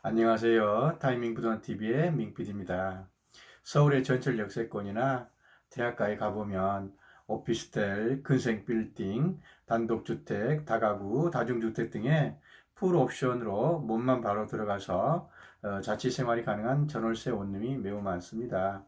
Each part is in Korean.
안녕하세요. 타이밍 부동산TV의 민PD입니다. 서울의 전철 역세권이나 대학가에 가보면 오피스텔, 근생 빌딩, 단독주택, 다가구, 다중주택 등의 풀옵션으로 몸만 바로 들어가서 자취생활이 가능한 전월세 원룸이 매우 많습니다.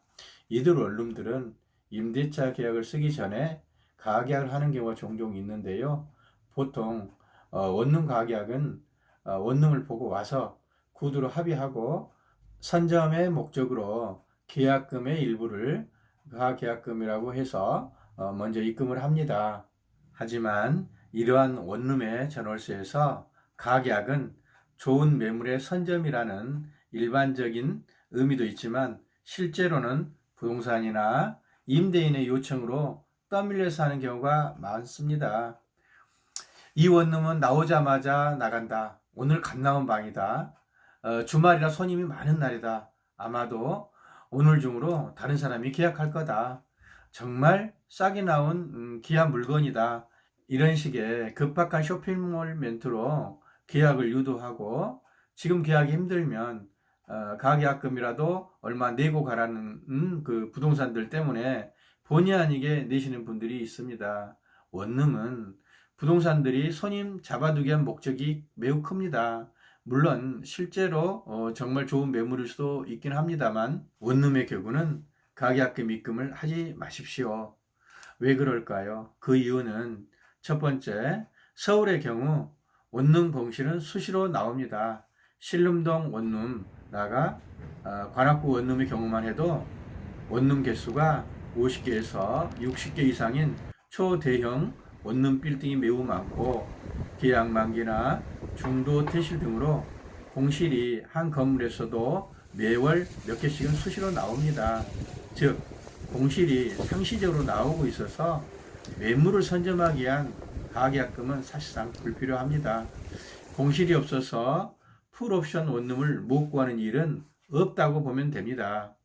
이들 원룸들은 임대차 계약을 쓰기 전에 가계약을 하는 경우가 종종 있는데요. 보통 원룸 가계약은 원룸을 보고 와서 구두로 합의하고 선점의 목적으로 계약금의 일부를 가계약금이라고 해서 먼저 입금을 합니다. 하지만 이러한 원룸의 전월세에서 가계약은 좋은 매물의 선점이라는 일반적인 의미도 있지만 실제로는 부동산이나 임대인의 요청으로 떠밀려서 하는 경우가 많습니다. 이 원룸은 나오자마자 나간다. 오늘 갓 나온 방이다. 주말이라 손님이 많은 날이다. 아마도 오늘 중으로 다른 사람이 계약할 거다. 정말 싸게 나온 귀한 물건이다. 이런 식의 급박한 쇼핑몰 멘트로 계약을 유도하고 지금 계약이 힘들면 가계약금이라도 얼마 내고 가라는 그 부동산들 때문에 본의 아니게 내시는 분들이 있습니다. 원룸은 부동산들이 손님 잡아두기 위한 목적이 매우 큽니다. 물론 실제로 정말 좋은 매물일 수도 있긴 합니다만 원룸의 경우는 가계약금 입금을 하지 마십시오. 왜 그럴까요? 그 이유는 첫 번째, 서울의 경우 원룸 공실은 수시로 나옵니다. 신림동 원룸 나가 관악구 원룸의 경우만 해도 원룸 개수가 50개에서 60개 이상인 초대형 원룸 빌딩이 매우 많고 계약 만기나 중도 퇴실 등으로 공실이 한 건물에서도 매월 몇 개씩은 수시로 나옵니다. 즉 공실이 상시적으로 나오고 있어서 매물을 선점하기 위한 가계약금은 사실상 불필요합니다. 공실이 없어서 풀옵션 원룸을 못 구하는 일은 없다고 보면 됩니다.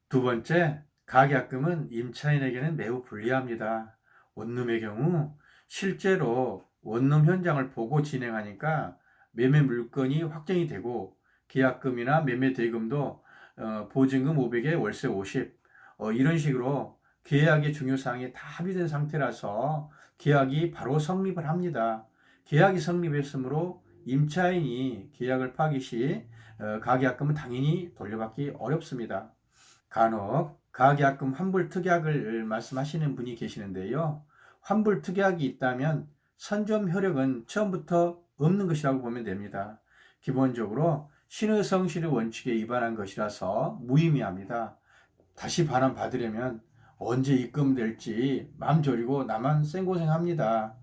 두 번째, 가계약금은 임차인에게는 매우 불리합니다. 원룸의 경우 실제로 원룸 현장을 보고 진행하니까 매매 물건이 확정이 되고 계약금이나 매매 대금도 보증금 500에 월세 50 이런 식으로 계약의 중요사항이 다 합의된 상태라서 계약이 바로 성립을 합니다. 계약이 성립했으므로 임차인이 계약을 파기 시 가계약금은 당연히 돌려받기 어렵습니다. 간혹 가계약금 환불특약을 말씀하시는 분이 계시는데요. 환불특약이 있다면 선점 효력은 처음부터 없는 것이라고 보면 됩니다. 기본적으로 신의성실의 원칙에 위반한 것이라서 무의미합니다. 다시 반환 받으려면 언제 입금될지 맘 졸이고 나만 생고생합니다.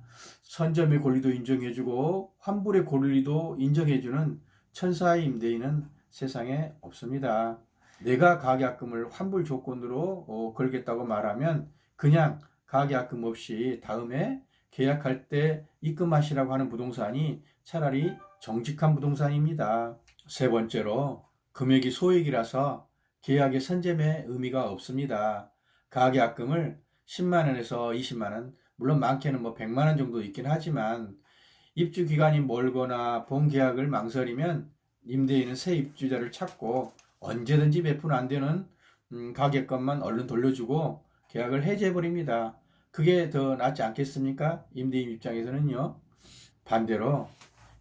선점의 권리도 인정해주고 환불의 권리도 인정해주는 천사의 임대인은 세상에 없습니다. 내가 가계약금을 환불 조건으로 걸겠다고 말하면 그냥 가계약금 없이 다음에 계약할 때 입금하시라고 하는 부동산이 차라리 정직한 부동산입니다. 세 번째로 금액이 소액이라서 계약의 선점에 의미가 없습니다. 가계약금을 10만 원에서 20만 원, 물론 많게는 100만 원 정도 있긴 하지만 입주 기간이 멀거나 본 계약을 망설이면 임대인은 새 입주자를 찾고 언제든지 몇 푼 안 되는 가격값만 얼른 돌려주고 계약을 해제해버립니다. 그게 더 낫지 않겠습니까? 임대인 입장에서는요. 반대로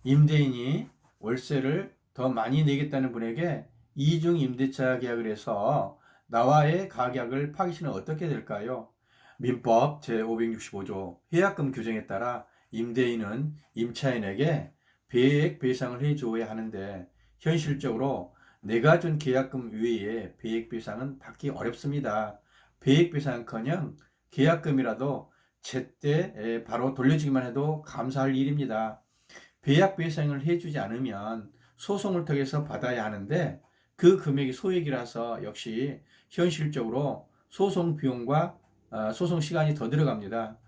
임대인이 월세를 더 많이 내겠다는 분에게 이중 임대차 계약을 해서 나와의 가격을 파기 시는 어떻게 될까요? 민법 제565조 해약금 규정에 따라 임대인은 임차인에게 배액 배상을 해줘야 하는데 현실적으로 내가 준 계약금 외에 배액 배상은 받기 어렵습니다. 배액 배상은커녕 계약금이라도 제때 바로 돌려주기만 해도 감사할 일입니다. 배약 배상을 해주지 않으면 소송을 통해서 받아야 하는데 그 금액이 소액이라서 역시 현실적으로 소송 비용과 소송 시간이 더 들어갑니다.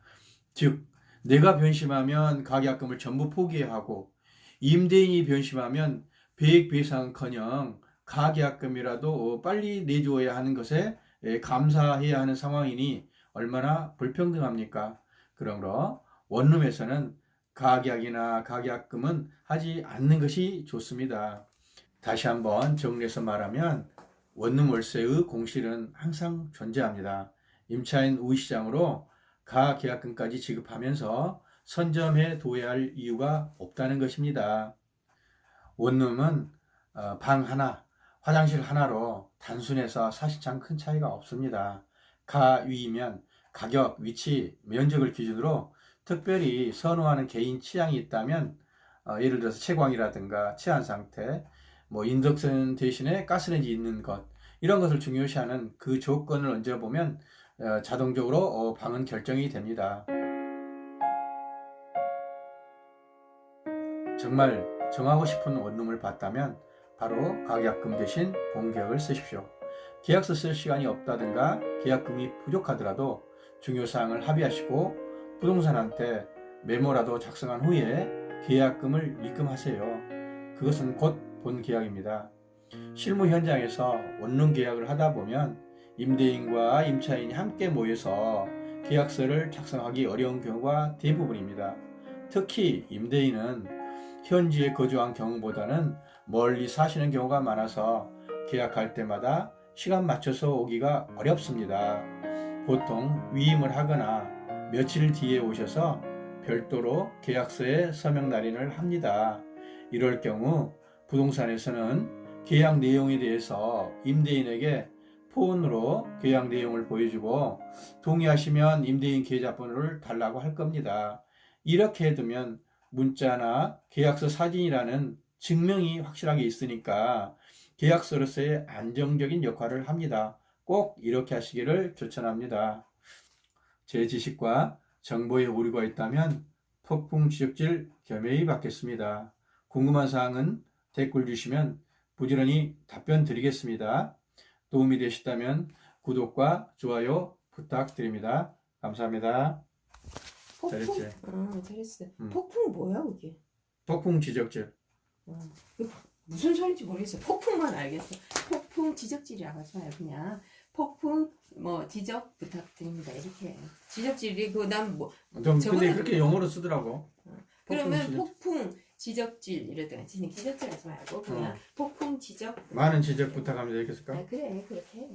즉 내가 변심하면 가계약금을 전부 포기해야 하고 임대인이 변심하면 배액 배상은커녕 가계약금이라도 빨리 내줘야 하는 것에 감사해야 하는 상황이니 얼마나 불평등합니까? 그러므로 원룸에서는 가계약이나 가계약금은 하지 않는 것이 좋습니다. 다시 한번 정리해서 말하면 원룸 월세의 공실은 항상 존재합니다. 임차인 우시장으로 가계약금까지 지급하면서 선점해 둬야 할 이유가 없다는 것입니다. 원룸은 방 하나, 화장실 하나로 단순해서 사실상 큰 차이가 없습니다. 가위면 가격, 위치, 면적을 기준으로 특별히 선호하는 개인 취향이 있다면 예를 들어서 채광이라든가 치안 상태, 뭐 인덕션 대신에 가스레인지 있는 것 이런 것을 중요시하는 그 조건을 얹어보면 자동적으로 방은 결정이 됩니다. 정말 정하고 싶은 원룸을 봤다면 바로 가계약금 대신 본계약을 쓰십시오. 계약서 쓸 시간이 없다든가 계약금이 부족하더라도 중요사항을 합의하시고 부동산한테 메모라도 작성한 후에 계약금을 입금하세요. 그것은 곧 본계약입니다. 실무 현장에서 원룸 계약을 하다 보면 임대인과 임차인이 함께 모여서 계약서를 작성하기 어려운 경우가 대부분입니다. 특히 임대인은 현지에 거주한 경우보다는 멀리 사시는 경우가 많아서 계약할 때마다 시간 맞춰서 오기가 어렵습니다. 보통 위임을 하거나 며칠 뒤에 오셔서 별도로 계약서에 서명 날인을 합니다. 이럴 경우 부동산에서는 계약 내용에 대해서 임대인에게 폰으로 계약 내용을 보여주고 동의하시면 임대인 계좌번호를 달라고 할 겁니다. 이렇게 해두면 문자나 계약서 사진이라는 증명이 확실하게 있으니까 계약서로서의 안정적인 역할을 합니다. 꼭 이렇게 하시기를 추천합니다. 제 지식과 정보에 오류가 있다면 폭풍 지적질 겸허히 받겠습니다. 궁금한 사항은 댓글 주시면 부지런히 답변 드리겠습니다. 도움이 되셨다면 구독과 좋아요 부탁드립니다. 감사합니다. 폭풍? 잘했지? 잘했어. 폭풍 뭐야 그게? 폭풍 지적질. 무슨 소리인지 모르겠어. 폭풍만 알겠어. 폭풍 지적질이라고 하지 마요. 그냥 폭풍 뭐 지적 부탁드립니다. 이렇게 지적질이 난 뭐 근데 그렇게 영어로 쓰더라고. 그러면 폭풍 지적질 이러다가 지적질 하지 말고 그냥 폭풍 지적 많은 지적 부탁합니다. 이렇게 쓸까? 그래 그렇게 해.